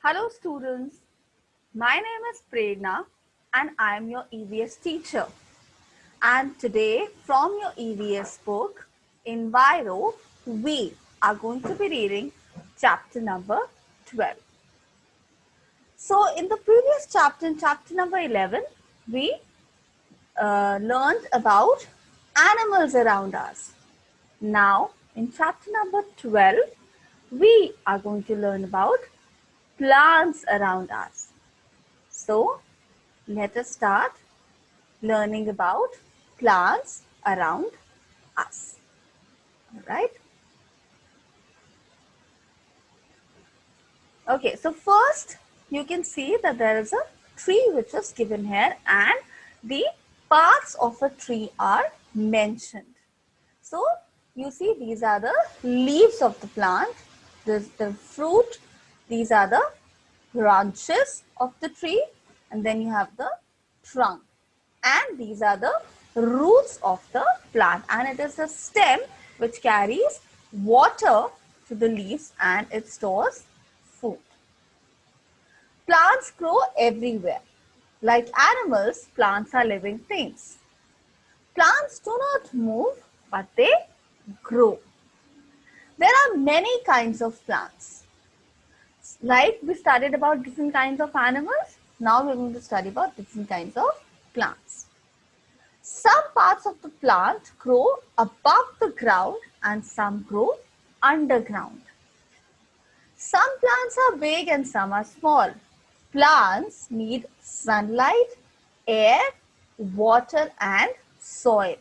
Hello students, my name is Prerna and I am your EVS teacher. And today from your EVS book, Enviro, we are going to be reading chapter number 12. So in the previous chapter, in chapter number 11, we learned about animals around us. Now in chapter number 12, we are going to learn about plants around us. So let us start learning about plants around us. All right. Okay, so first you can see that there is a tree which is given here and the parts of a tree are mentioned. So you see these are the leaves of the plant, this is the fruit, these are the branches of the tree, and then you have the trunk, and these are the roots of the plant, and it is the stem which carries water to the leaves and it stores food. Plants grow everywhere. Like animals, plants are living things. Plants do not move, but they grow. There are many kinds of plants. Like we studied about different kinds of animals, now we're going to study about different kinds of plants. Some parts of the plant grow above the ground and some grow underground. Some plants are big and some are small. Plants need sunlight, air, water and soil.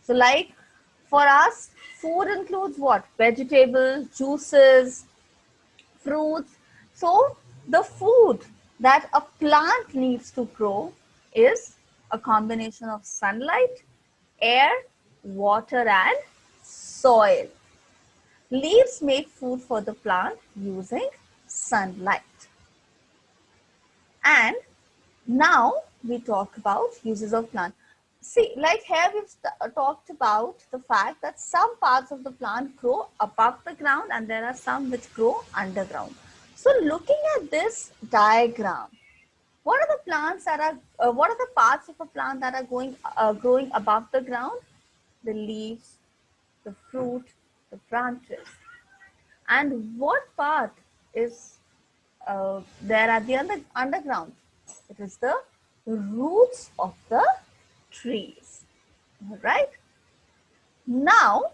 So like for us, food includes what? Vegetables, juices, fruits. So the food that a plant needs to grow is a combination of sunlight, air, water and soil. Leaves make food for the plant using sunlight. And now we talk about uses of plant. See, like here we've talked about the fact that some parts of the plant grow above the ground and there are some which grow underground. So looking at this diagram, what are the plants that are, what are the parts of a plant that are growing above the ground? The leaves, the fruit, the branches. And what part is there at the underground? It is the roots of the trees. All right. Now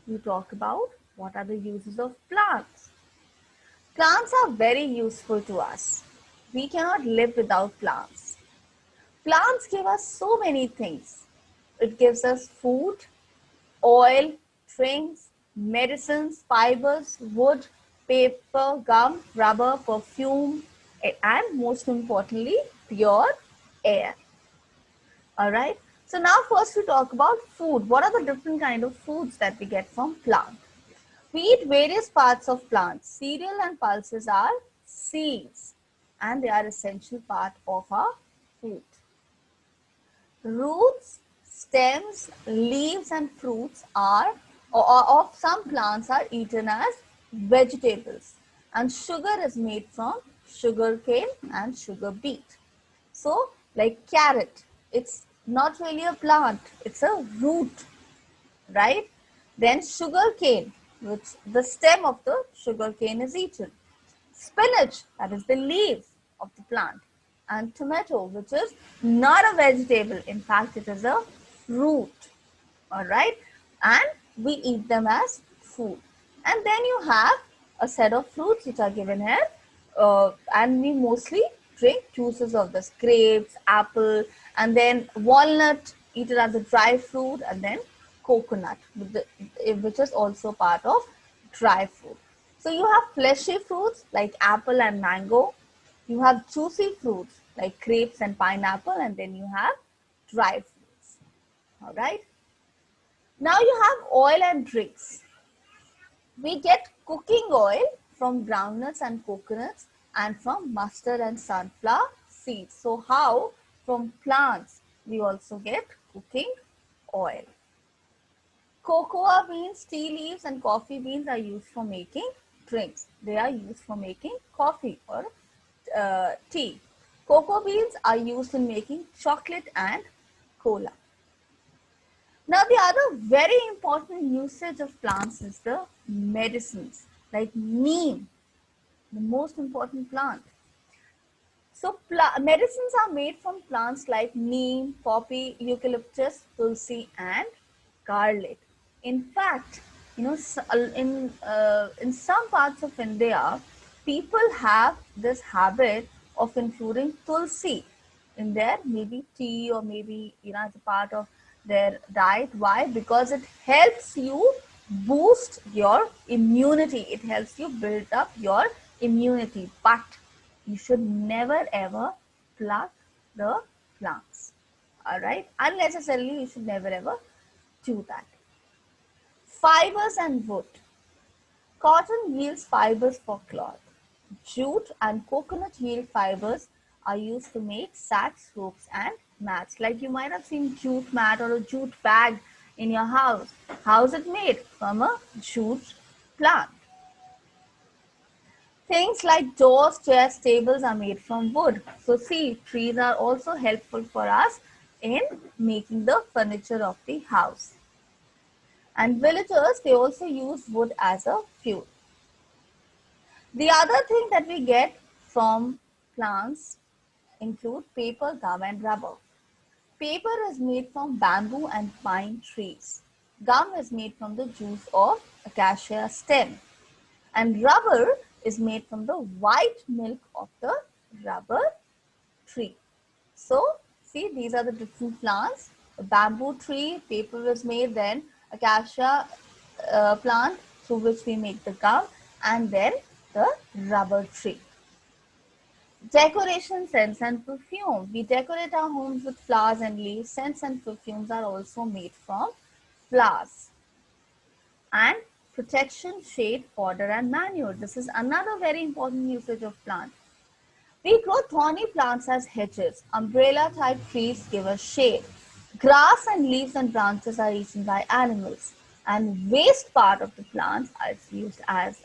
we talk about what are the uses of plants. Plants are very useful to us. We cannot live without plants. Plants give us so many things. It gives us food, oil, drinks, medicines, fibers, wood, paper, gum, rubber, perfume, and most importantly, pure air. All right. So now first we talk about food. What are the different kind of foods that we get from plant? We eat various parts of plants. Cereal and pulses are seeds and they are essential part of our food. Roots, stems, leaves and fruits are of some plants are eaten as vegetables, and sugar is made from sugar cane and sugar beet. So like carrot, it's not really a plant, it's a root, right? Then sugar cane, which the stem of the sugar cane is eaten. Spinach, that is the leaf of the plant. And tomato, which is not a vegetable. In fact, it is a fruit. All right. And we eat them as food. And then you have a set of fruits which are given here. And we mostly drink juices of this grapes, apple, and then walnut, eaten as a dry fruit, and then coconut, which is also part of dry fruit. So you have fleshy fruits like apple and mango. You have juicy fruits like grapes and pineapple, and then you have dry fruits. All right. Now you have oil and drinks. We get cooking oil from groundnuts and coconuts and from mustard and sunflower seeds. So how? From plants we also get cooking oil. Cocoa beans, tea leaves and coffee beans are used for making drinks. They are used for making coffee or tea. Cocoa beans are used in making chocolate and cola. Now, the other very important usage of plants is the medicines, like neem, the most important plant. So, medicines are made from plants like neem, poppy, eucalyptus, tulsi, and garlic. In fact, in some parts of India, people have this habit of including tulsi in their maybe tea or maybe as a part of their diet. Why? Because it helps you boost your immunity. It helps you build up your immunity. But you should never ever pluck the plants. All right, unnecessarily you should never ever do that. Fibers and wood. Cotton yields fibers for cloth. Jute and coconut yield fibers are used to make sacks, ropes, and mats. Like you might have seen jute mat or a jute bag in your house. How is it made? From a jute plant. Things like doors, chairs, tables are made from wood. So see, trees are also helpful for us in making the furniture of the house. And villagers, they also use wood as a fuel. The other thing that we get from plants include paper, gum, and rubber. Paper is made from bamboo and pine trees. Gum is made from the juice of acacia stem. And rubber is made from the white milk of the rubber tree. So, see, these are the different plants. The bamboo tree, paper is made, then acacia plant through which we make the gum, and then the rubber tree. Decoration, scents and perfume. We decorate our homes with flowers and leaves. Scents and perfumes are also made from flowers. And protection, shade, fodder and manure. This is another very important usage of plants. We grow thorny plants as hedges. Umbrella type trees give us shade. Grass and leaves and branches are eaten by animals. And waste part of the plants is used as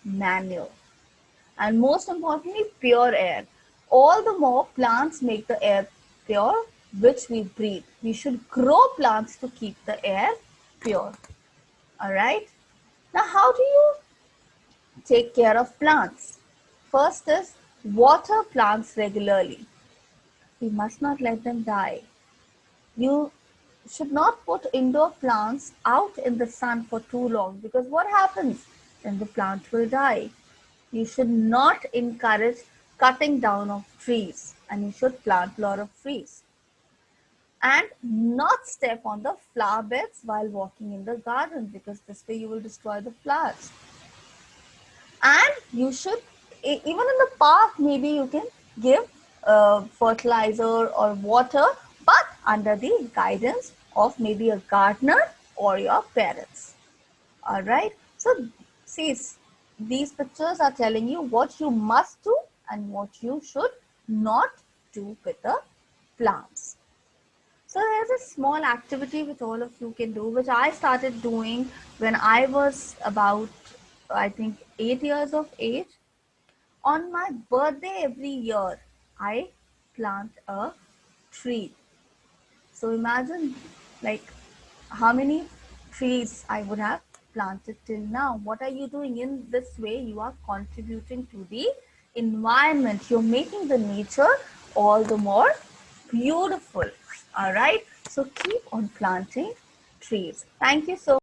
manure. And most importantly, pure air. All the more plants make the air pure, which we breathe. We should grow plants to keep the air pure. All right. Now, how do you take care of plants? First is water plants regularly. We must not let them die. You should not put indoor plants out in the sun for too long, because what happens? Then the plant will die. You should not encourage cutting down of trees, and you should plant a lot of trees. And not step on the flower beds while walking in the garden, because this way you will destroy the flowers. And you should, even in the park, maybe you can give fertilizer or water, but under the guidance of maybe a gardener or your parents. All right. So see, these pictures are telling you what you must do and what you should not do with the plants. So there's a small activity which all of you can do, which I started doing when I was about, I think, 8 years of age. On my birthday every year, I plant a tree. So imagine like how many trees I would have planted till now. What are you doing? In this way, you are contributing to the environment. You're making the nature all the more beautiful. All right. So keep on planting trees. Thank you so much.